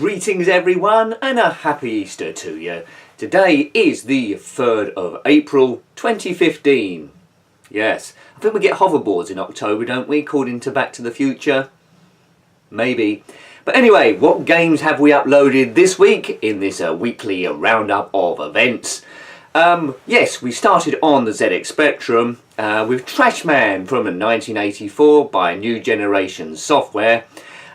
Greetings everyone and a happy Easter to you. Today is the 3rd of April 2015. Yes, I think we get hoverboards in October, don't we, according to Back to the Future? Maybe. But anyway, what games have we uploaded this week in this weekly roundup of events? Yes, we started on the ZX Spectrum with Trashman from 1984 by New Generation Software.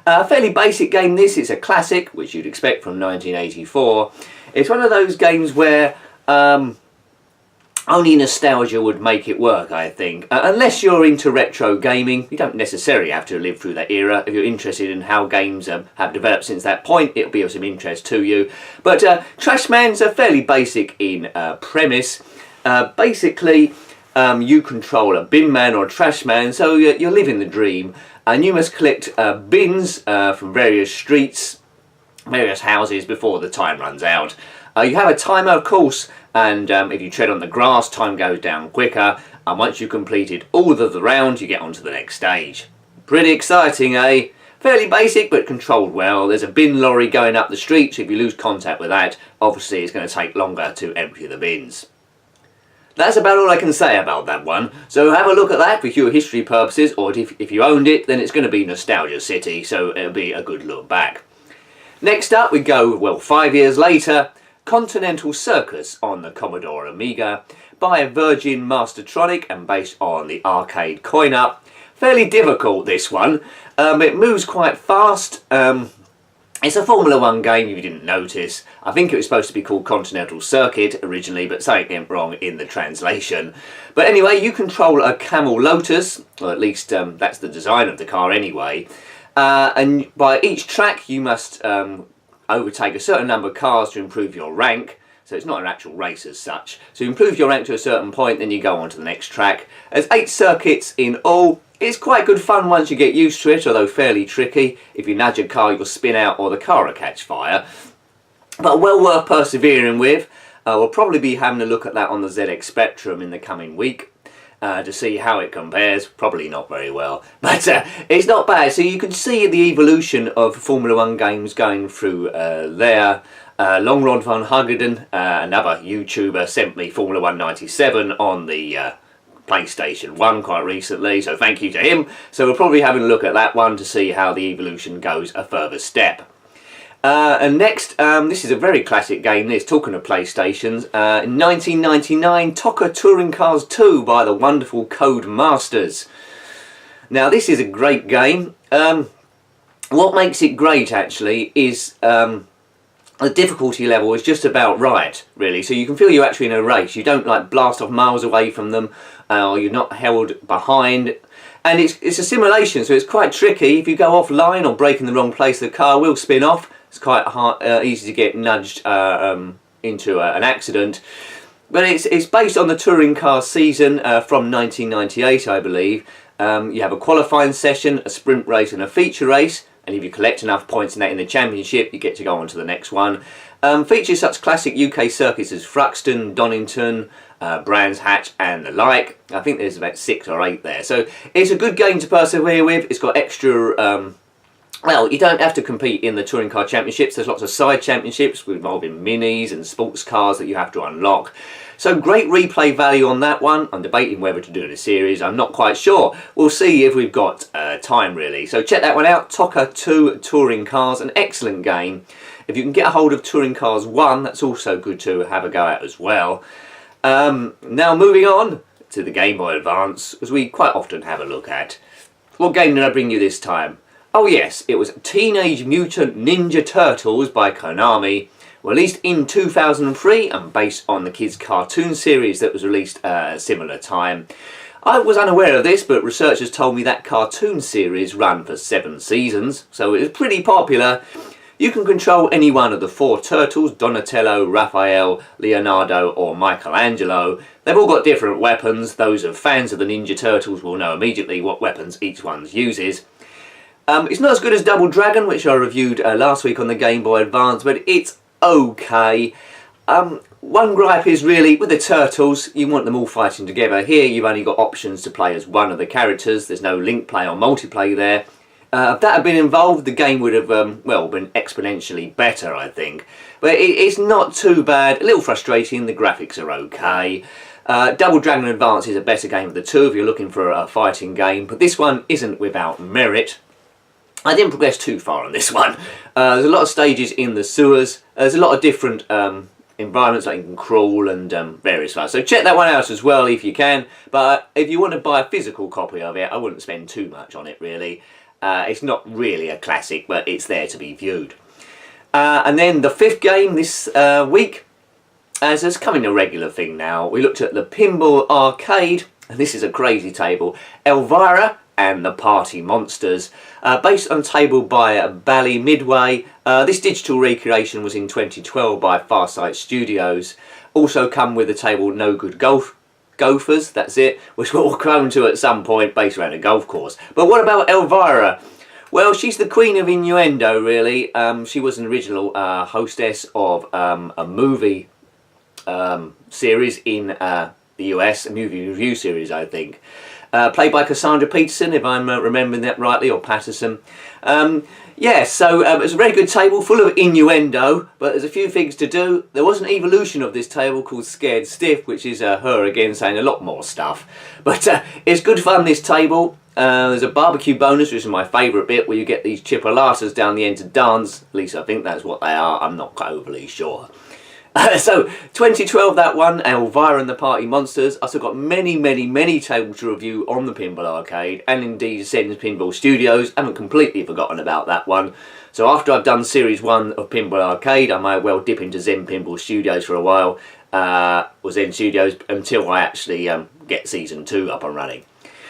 A fairly basic game this, it's a classic, which you'd expect from 1984. It's one of those games where only nostalgia would make it work, I think. Unless you're into retro gaming, you don't necessarily have to live through that era. If you're interested in how games have developed since that point, it'll be of some interest to you. But Trashman's fairly basic in premise. Basically, you control a bin man or a trash man, so you're living the dream. And you must collect bins from various streets, various houses before the time runs out. You have a timer, of course, and if you tread on the grass, time goes down quicker. And once you've completed all of the rounds, you get on to the next stage. Pretty exciting, eh? Fairly basic, but controlled well. There's a bin lorry going up the street, so if you lose contact with that, obviously it's going to take longer to empty the bins. That's about all I can say about that one, so have a look at that for your history purposes, or if you owned it, then it's going to be Nostalgia City, so it'll be a good look back. Next up we go, well, 5 years later, Continental Circus on the Commodore Amiga by Virgin Mastertronic and based on the arcade coin-up. Fairly difficult, this one. It moves quite fast. It's a Formula 1 game, if you didn't notice. I think it was supposed to be called Continental Circuit originally, but something went wrong in the translation. But anyway, you control a Camel Lotus, or at least that's the design of the car anyway. And by each track you must overtake a certain number of cars to improve your rank. So it's not an actual race as such. So you improve your rank to a certain point, then you go on to the next track. There's 8 circuits in all. It's quite good fun once you get used to it, although fairly tricky. If you nudge a car, you'll spin out or the car will catch fire. But well worth persevering with. We'll probably be having a look at that on the ZX Spectrum in the coming week to see how it compares. Probably not very well, but it's not bad. So you can see the evolution of Formula 1 games going through there. Longrod van Hageden, another YouTuber, sent me Formula 1 97 on the PlayStation 1 quite recently, so thank you to him. So we'll probably having a look at that one to see how the evolution goes a further step. And next, this is a very classic game, this, talking of PlayStations. In 1999, TOCA Touring Cars 2 by the wonderful Code Masters. Now this is a great game. What makes it great actually is the difficulty level is just about right, really. So you can feel you're actually in a race. You don't like blast off miles away from them, or you're not held behind. And it's a simulation, so it's quite tricky. If you go offline or break in the wrong place, the car will spin off. It's quite hard, easy to get nudged into an accident. But it's based on the touring car season from 1998, I believe. You have a qualifying session, a sprint race and a feature race. And if you collect enough points in that in the championship, you get to go on to the next one. Features such classic UK circuits as Thruxton, Donington, Brands Hatch and the like. I think there's about 6 or 8 there. So it's a good game to persevere with. It's got extra, well, you don't have to compete in the Touring Car Championships. There's lots of side championships involving minis and sports cars that you have to unlock. So great replay value on that one. I'm debating whether to do it in a series. I'm not quite sure. We'll see if we've got time really. So check that one out. TOCA 2 Touring Cars, an excellent game. If you can get a hold of Touring Cars 1, that's also good to have a go at as well. Now moving on to the Game Boy Advance, as we quite often have a look at. What game did I bring you this time? Oh yes, it was Teenage Mutant Ninja Turtles by Konami. Released in 2003 and based on the kids' cartoon series that was released at a similar time. I was unaware of this, but researchers told me that cartoon series ran for 7 seasons, so it was pretty popular. You can control any one of the 4 turtles, Donatello, Raphael, Leonardo or Michelangelo. They've all got different weapons. Those of fans of the Ninja Turtles will know immediately what weapons each one uses. It's not as good as Double Dragon, which I reviewed last week on the Game Boy Advance, but it's okay. One gripe is really, with the Turtles, you want them all fighting together. Here you've only got options to play as one of the characters. There's no link play or multiplayer there. If that had been involved, the game would have, well, been exponentially better, I think. But it's not too bad. A little frustrating. The graphics are okay. Double Dragon Advance is a better game of the two if you're looking for a fighting game, but this one isn't without merit. I didn't progress too far on this one. There's a lot of stages in the sewers. There's a lot of different environments that you can crawl and various stuff. So check that one out as well if you can. But if you want to buy a physical copy of it, I wouldn't spend too much on it really. It's not really a classic, but it's there to be viewed. And then the fifth game this week, as it's becoming a regular thing now, we looked at the Pinball Arcade, and this is a crazy table, Elvira and the Party Monsters, based on a table by Bally Midway. This digital recreation was in 2012 by Farsight Studios. Also come with a table No Good Gophers, that's it, which we'll come to at some point, based around a golf course. But what about Elvira? Well, she's the queen of innuendo, really. She was an original hostess of a movie series in the US, a movie review series, I think. Played by Cassandra Peterson, if I'm remembering that rightly, or Patterson. Yeah, so it's a very good table, full of innuendo, but there's a few things to do. There was an evolution of this table called Scared Stiff, which is her again saying a lot more stuff. But it's good fun, this table. There's a barbecue bonus, which is my favourite bit, where you get these chipolatas down the end to dance. At least I think that's what they are. I'm not overly sure. So 2012, that one, Elvira and the Party Monsters. I've still got many tables to review on the Pinball Arcade, and indeed Zen's Pinball Studios. I haven't completely forgotten about that one. So after I've done Series 1 of Pinball Arcade, I might well dip into Zen Pinball Studios for a while, or Zen Studios, until I actually get Season 2 up and running.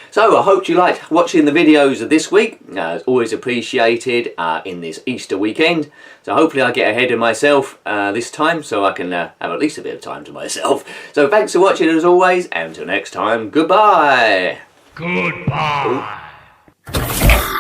So I hope you liked watching the videos of this week. It's always appreciated in this Easter weekend. So hopefully I get ahead of myself this time, so I can have at least a bit of time to myself. So thanks for watching as always, and until next time, goodbye. Goodbye. Ooh.